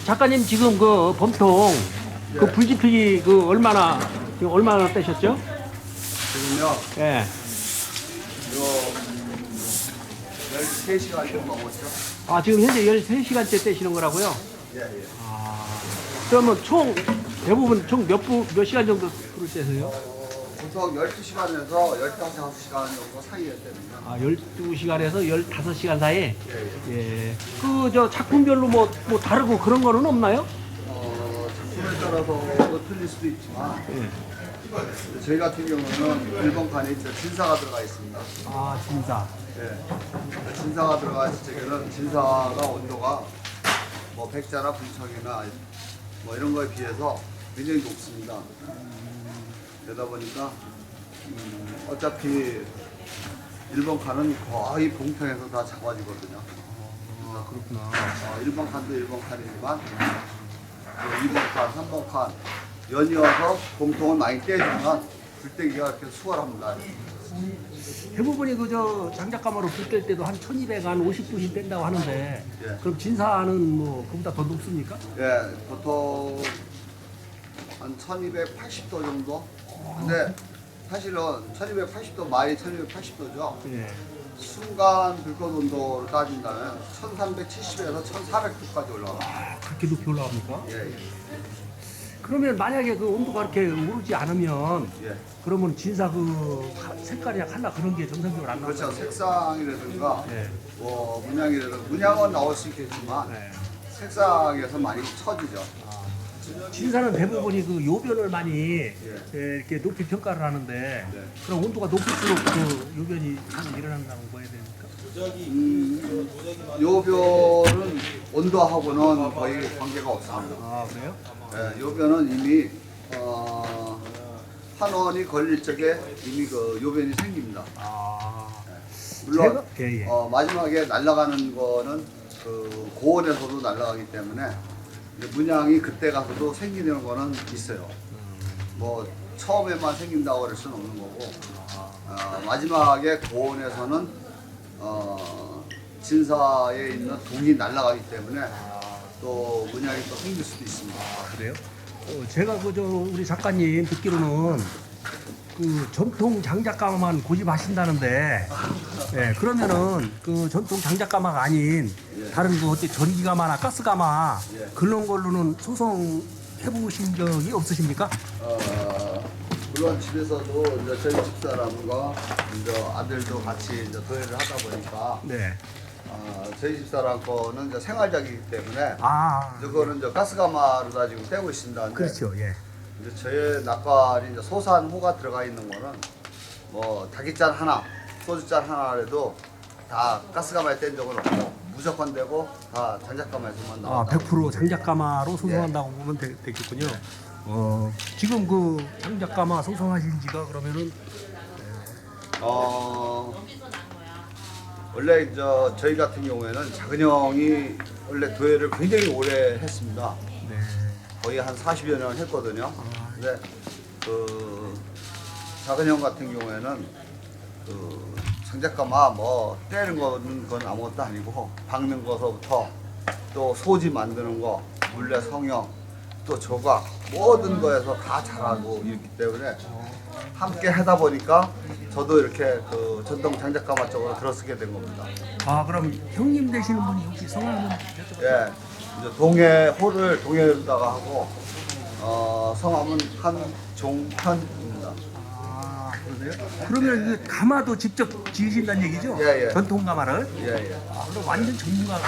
작가님 지금 그 범통 그 불지피기 그 지금 얼마나 떼셨죠? 지금요, 예. 이거 13시간 좀 넘었죠? 아, 지금 현재 13시간째 떼시는 거라고요? 예, 예. 그러면 대부분 총 몇 시간 정도 풀을 떼세요? 보통 12시간에서 15시간 정도 사이에 됩니다. 아, 12시간에서 15시간 사이? 예, 예. 예. 작품별로 뭐 다르고 그런 거는 없나요? 작품에 따라서 틀릴 수도 있지만, 예. 저희 같은 경우는 일본 칸에 이제 진사가 들어가 있습니다. 아, 진짜. 예. 진사가 들어가 있을 적에는 진사가 온도가 뭐 백자나 분청이나 뭐 이런 거에 비해서 굉장히 높습니다. 그러다 보니까 어차피 일본 칸은 거의 봉평에서 다 잡아지거든요. 아, 그렇구나. 일본 칸도 일본 칸이지만 2번 칸, 3번 칸 연이어서 봉통을 많이 떼주면 불떼기가 이렇게 수월합니다. 대부분이 장작가마로 불 뗄 때도 한 1200, 한 50도씩 뗀다고 하는데, 예. 그럼 진사는 뭐 그보다 더 높습니까? 예, 보통 한 1280도 정도? 근데 사실은 1280도, 마이 1280도죠. 예. 순간 불꽃 온도로 따진다면 1370에서 1400도까지 올라갑니다. 아, 그렇게 높이 올라갑니까? 예, 예. 그러면 만약에 그 온도가 이렇게 오르지 않으면, 예. 그러면 진사 색깔이나 컬러 그런 게 정상적으로 안 나와요? 그렇죠. 색상이라든가 예. 뭐 문양이라든가 문양은 나올 수 있겠지만 네. 색상에서 많이 처지죠. 진사는 대부분이 요변을 많이 이렇게 높이 평가를 하는데, 네. 그럼 온도가 높을수록 요변이 많이 일어난다고 봐야 됩니까? 요변은 온도하고는 거의 관계가 없습니다. 아, 그래요? 예, 요변은 이미 환원이 걸릴 적에 이미 그 요변이 생깁니다. 아. 물론 예, 예. 마지막에 날아가는 거는 그 고온에서도 날아가기 때문에 이제 문양이 그때 가서도 생기는 거는 있어요. 뭐 처음에만 생긴다고 그럴 수는 없는 거고 마지막에 고온에서는 진사에 있는 동이 날아가기 때문에 또 문양이 또 생길 수도 있습니다. 그래요? 제가 우리 작가님 듣기로는 전통 장작가마만 고집하신다는데, 예, 그러면은 전통 장작가마가 아닌 다른 어떤 전기가마나 가스가마 예. 그런 걸로는 소송해 보신 적이 없으십니까? 물론 집에서도 이제 저희 집사람과 이제 아들도 같이 이제 도예를 하다 보니까 네. 저희 집사람 거는 이제 생활작이기 때문에 아, 그거는 이제 가스가마로 다 지금 떼고 있습니다. 그렇죠. 예. 이제 저의 낙관이 이제 소산호가 들어가 있는 거는 뭐 닭이잔 하나, 소주잔 하나라도 다 가스가마에 뗀 적은 없고 무조건 되고 다 장작가마에서만 아, 나왔다. 100% 장작가마로 소송한다고 보면 되겠군요. 지금 장작가마 소송하신 지가 그러면은 원래 이제 저희 같은 경우에는 작은 형이 원래 도예를 굉장히 오래 했습니다. 네. 거의 한 40여 년을 했거든요. 근데 작은 형 같은 경우에는 장작가마 뭐 떼는 건 아무것도 아니고 박는 거서부터 또 소지 만드는 거, 물레 성형, 또 조각 모든 거에서 다 잘하고 있기 때문에 함께 하다 보니까 저도 이렇게 전통 장작가마 쪽으로 들어서게 된 겁니다. 아, 그럼 형님 되시는 분이 혹시 성함은 여쭤봐도 예, 이제 동해호를 동해로다가 하고 성함은 한종현입니다. 아, 그러세요? 그러면 이 가마도 직접 지으신다는 얘기죠? 예, 예. 전통 가마를? 예, 예. 아, 그럼 완전 전문가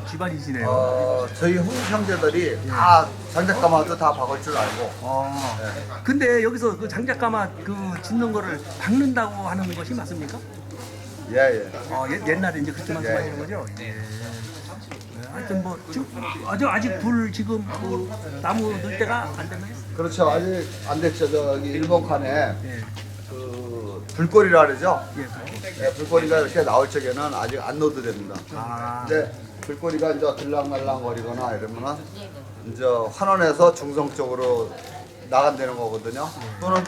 집안이시네요. 저희 형제들이 다 장작가마도 다 박을 줄 알고. 아. 예. 근데 여기서 장작가마 짓는 거를 박는다고 하는 것이 맞습니까? 예, 예. 옛날에 이제 그렇게 말씀하시는 거죠? 예. 네, 하여튼 지금 아직 불 지금 나무 넣을 때가 안 됐나요? 그렇죠. 아직 안 됐죠. 저기 일본 칸에 예. 불꼬리라 그러죠. 예. 예, 불꼬리가 이렇게 나올 적에는 아직 안 넣어도 됩니다. 아. 근데 불꼬리가 이제 들랑말랑 거리거나 이러면은 이제 환원에서 중성 쪽으로 나간다는 거거든요. 또는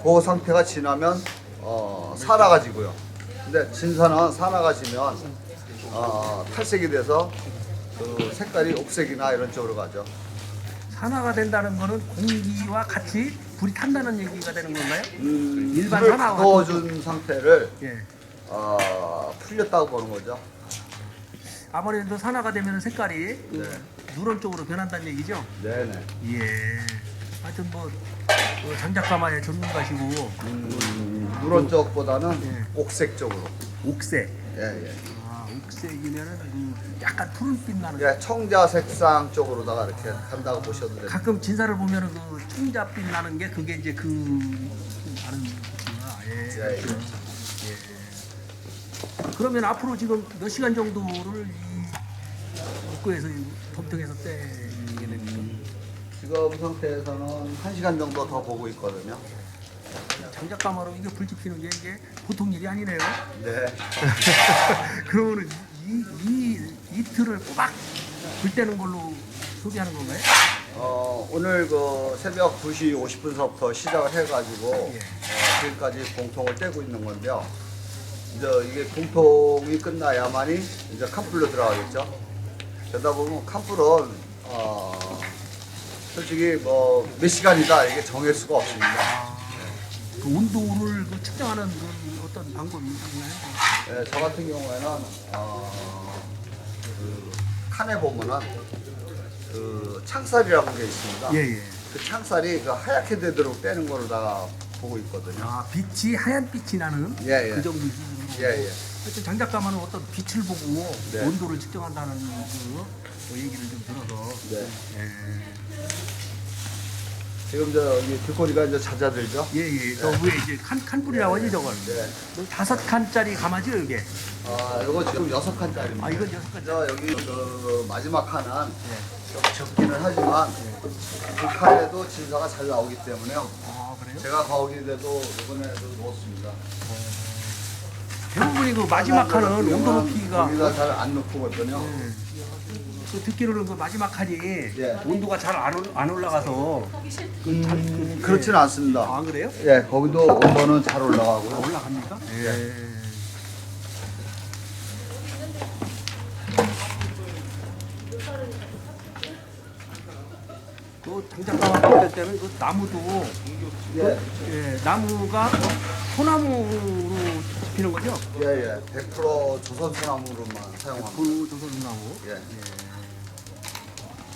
그 상태가 지나면 사나가지고요. 근데 진사는 사나가지면 탈색이 돼서 그 색깔이 옥색이나 이런 쪽으로 가죠. 산화가 된다는 거는 공기와 같이 불이 탄다는 얘기가 되는 건가요? 일반 불을 산화와 가둬준 상태를 예. 풀렸다고 보는 거죠. 아무래도 산화가 되면 색깔이 그 네. 누런 쪽으로 변한다는 얘기죠? 네네. 예. 하여튼 장작가마의 전문가시고 누런 쪽보다는 예. 옥색 쪽으로. 옥색. 예. 아, 옥색이면은 약간 푸른빛 나는. 예, 청자 색상 쪽으로다가 이렇게 간다고 보셔도 됩니다. 가끔 진사를 보면은 그 청자빛 나는 게 그게 이제 그 다른 거구나. 예. 예. 그러면 앞으로 지금 몇 시간 정도를 이 입구에서 덤탱에서 떼게 됩니까? 지금 상태에서는 1시간 정도 더 보고 있거든요. 장작가마로 이게 불 지피는 게 이게 보통 일이 아니네요. 네. 그러면은 이 이틀을 꼬박 불 떼는 걸로 소비하는 건가요? 오늘 그 새벽 2시 50분서부터 시작을 해가지고 예. 지금까지 공통을 떼고 있는 건데요. 이제 이게 공통이 끝나야만이 이제 칸불로 들어가겠죠. 그러다 보면 칸불은 솔직히 뭐 몇 시간이다 이게 정할 수가 없습니다. 그 온도를 그 측정하는 그런 어떤 방법이 있나요? 예, 저 같은 경우에는 그 칸에 보면은 그 창살이라는 게 있습니다. 예예. 그 창살이 그 하얗게 되도록 떼는 거로다가 보고 있거든요. 아 빛이 하얀 빛이 나는 예, 예. 그 정도 기준으로. 예, 예. 하여튼 장작가마는 어떤 빛을 보고 네. 온도를 측정한다는 그 얘기를 좀 들어서. 네. 예. 지금 이 길거리가 이제 잦아들죠. 예예. 저 위에 이제 칸불이라고 하지 저걸. 네. 5칸짜리 가마죠 이게. 이거 지금 6칸짜리입니다. 아 이건 6칸. 여기 그 마지막 칸은 좀 적기는 하지만 그 칸에도 진사가 잘 나오기 때문에요. 아 그래요? 제가 거기에도 이번에도 넣었습니다. 대부분이 그 마지막 칸은 온도 높이가. 거기다 잘 안 넣거든요. 그 듣기로는 그 마지막 칸이 예. 온도가 잘 안 올라가서 그렇지는 않습니다. 아 그래요? 예, 거기도 온도는 잘 올라가고요. 올라갑니까? 예. 그 장작가마 뺄 때는 그 나무도 예, 예, 나무가 소나무로 집히는 거죠? 예, 예. 100% 조선소나무로만 사용합니다. 그 조선나무. 예.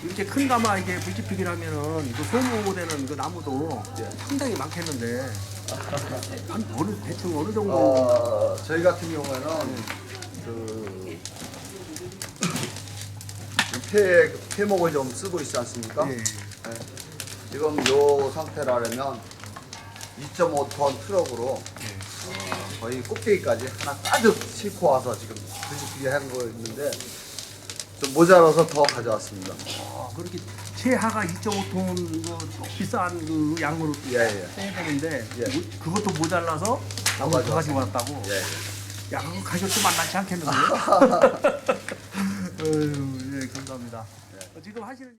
이렇게 큰 가마 이게 불지피기를 하면은 그 소모되는 그 나무도 예. 상당히 많겠는데 한 대충 어느 정도? 저희 같은 경우에는 그 폐목을 좀 쓰고 있지 않습니까? 예. 예. 지금 요 상태라면 2.5톤 트럭으로 거의 꼭대기까지 하나 가득 싣고 와서 지금 뒤집히게 한 거 있는데 좀 모자라서 더 가져왔습니다. 그렇게 최하가 2.5톤 비싼 그 양으로 예, 예. 빼야 되는데 예. 그것도 모자라서 나무를 더 가지고 왔다고? 예, 예. 야, 그거 가격도 만만치 않겠는데요? 예, 감사합니다. 지금 하시는